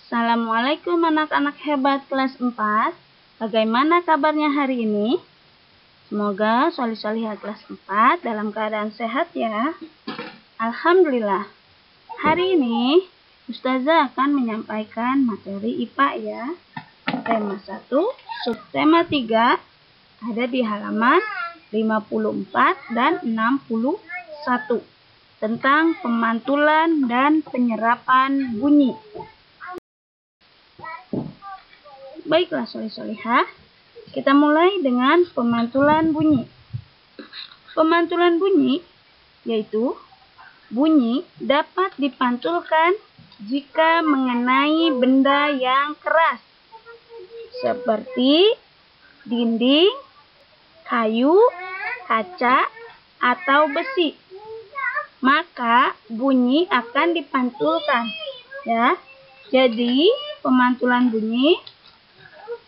Assalamualaikum anak-anak hebat kelas 4. Bagaimana kabarnya hari ini? Semoga solih-solihah kelas 4 dalam keadaan sehat ya. Alhamdulillah. Hari ini Ustazah akan menyampaikan materi IPA ya. Tema 1, subtema 3 ada di halaman 54 dan 61 tentang pemantulan dan penyerapan bunyi. Baiklah solih-solihah, kita mulai dengan pemantulan bunyi. Pemantulan bunyi yaitu bunyi dapat dipantulkan jika mengenai benda yang keras seperti dinding, kayu, kaca, atau besi. Maka bunyi akan dipantulkan ya. Jadi pemantulan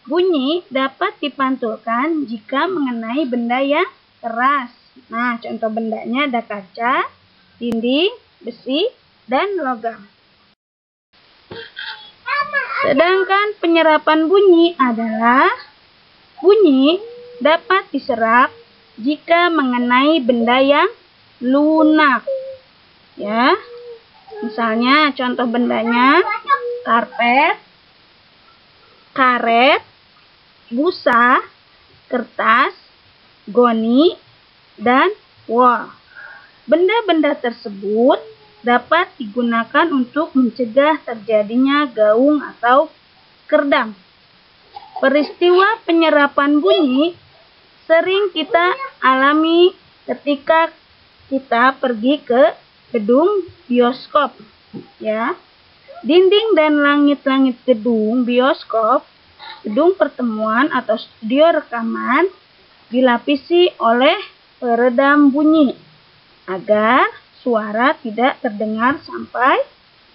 bunyi dapat dipantulkan jika mengenai benda yang keras. Nah, contoh bendanya ada kaca, dinding, besi, dan logam. Sedangkan penyerapan bunyi adalah bunyi dapat diserap jika mengenai benda yang lunak. Ya. Misalnya contoh bendanya karpet, karet, busa, kertas, goni, dan wol. Benda-benda tersebut dapat digunakan untuk mencegah terjadinya gaung atau kerdam. Peristiwa penyerapan bunyi sering kita alami ketika kita pergi ke gedung bioskop ya. Dinding dan langit-langit gedung bioskop, gedung pertemuan atau studio rekaman dilapisi oleh peredam bunyi agar suara tidak terdengar sampai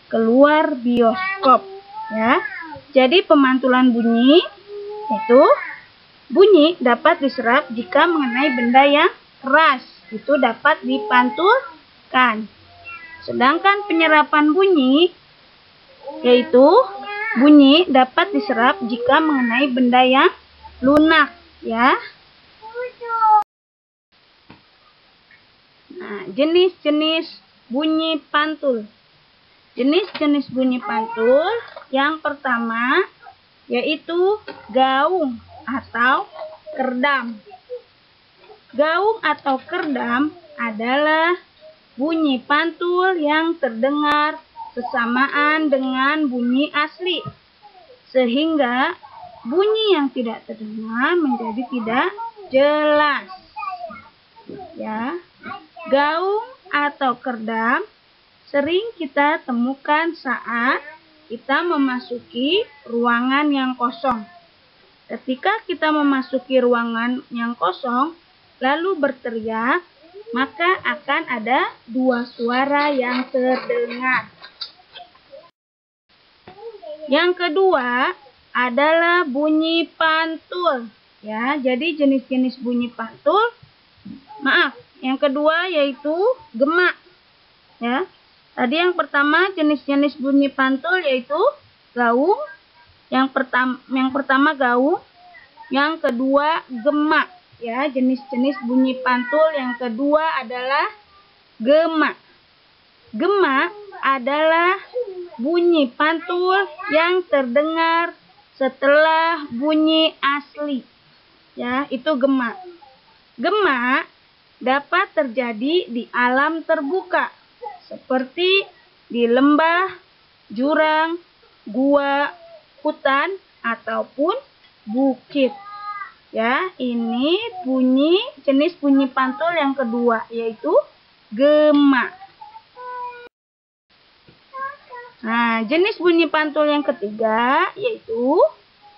keluar bioskop ya. Jadi pemantulan bunyi itu bunyi dapat diserap jika mengenai benda yang keras, itu dapat dipantulkan. Sedangkan penyerapan bunyi yaitu bunyi dapat diserap jika mengenai benda yang lunak ya. Nah, jenis-jenis bunyi pantul. Jenis-jenis bunyi pantul yang pertama yaitu gaung atau kerdam. Gaung atau kerdam adalah bunyi pantul yang terdengar bersamaan dengan bunyi asli, sehingga bunyi yang tidak terdengar menjadi tidak jelas. Ya, gaung atau kerdam sering kita temukan saat kita memasuki ruangan yang kosong. Ketika kita memasuki ruangan yang kosong, lalu berteriak, maka akan ada dua suara yang terdengar. Yang kedua adalah bunyi pantul. Ya, jadi jenis-jenis bunyi pantul. Yang kedua yaitu gema. Ya. Tadi yang pertama jenis-jenis bunyi pantul yaitu gaung. Yang pertama gaung, yang kedua gema. Ya, jenis-jenis bunyi pantul yang kedua adalah gema. Gema adalah bunyi pantul yang terdengar setelah bunyi asli. Ya, itu gema. Gema dapat terjadi di alam terbuka seperti di lembah, jurang, gua, hutan ataupun bukit. Ya, ini jenis bunyi pantul yang kedua yaitu gema. Nah, jenis bunyi pantul yang ketiga yaitu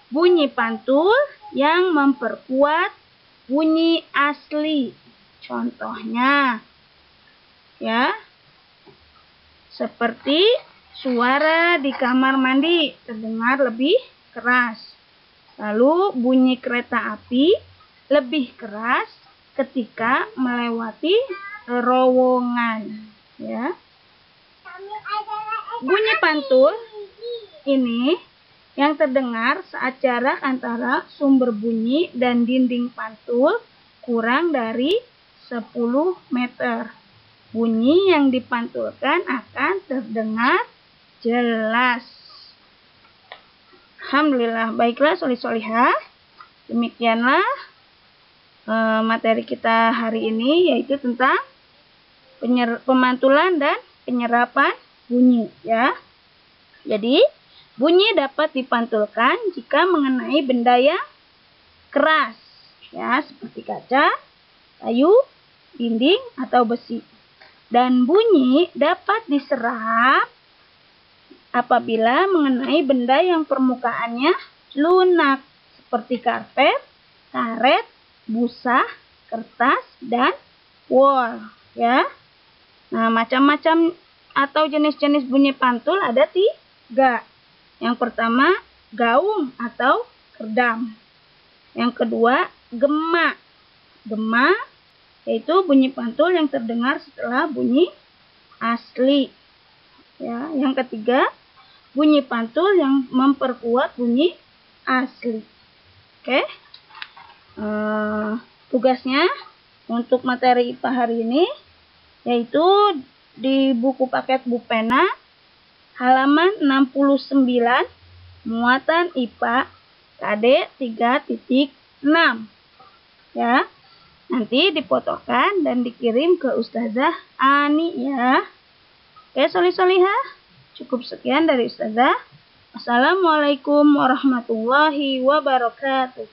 bunyi pantul yang memperkuat bunyi asli. Contohnya ya, seperti suara di kamar mandi terdengar lebih keras. Lalu bunyi kereta api lebih keras ketika melewati terowongan ya. Bunyi pantul ini yang terdengar saat jarak antara sumber bunyi dan dinding pantul kurang dari 10 meter. Bunyi yang dipantulkan akan terdengar jelas. Alhamdulillah. Baiklah soli-solihah. Demikianlah materi kita hari ini, yaitu tentang pemantulan dan penyerapan bunyi, ya. Jadi, bunyi dapat dipantulkan jika mengenai benda yang keras, ya, seperti kaca, kayu, dinding, atau besi. Dan bunyi dapat diserap apabila mengenai benda yang permukaannya lunak, seperti karpet, karet, busa, kertas, dan wol, ya. Nah, macam-macam atau jenis-jenis bunyi pantul ada 3. Yang pertama, gaung atau kerdam. Yang kedua, gema. Gema yaitu bunyi pantul yang terdengar setelah bunyi asli. Ya, yang ketiga, bunyi pantul yang memperkuat bunyi asli. Oke. Tugasnya untuk materi IPA hari ini yaitu di buku paket Bupena halaman 69, muatan IPA KD 3.6. Ya. Nanti difotokan dan dikirim ke Ustazah Ani, ya. Oke, soli-solihah. Cukup sekian dari Ustazah. Assalamualaikum warahmatullahi wabarakatuh.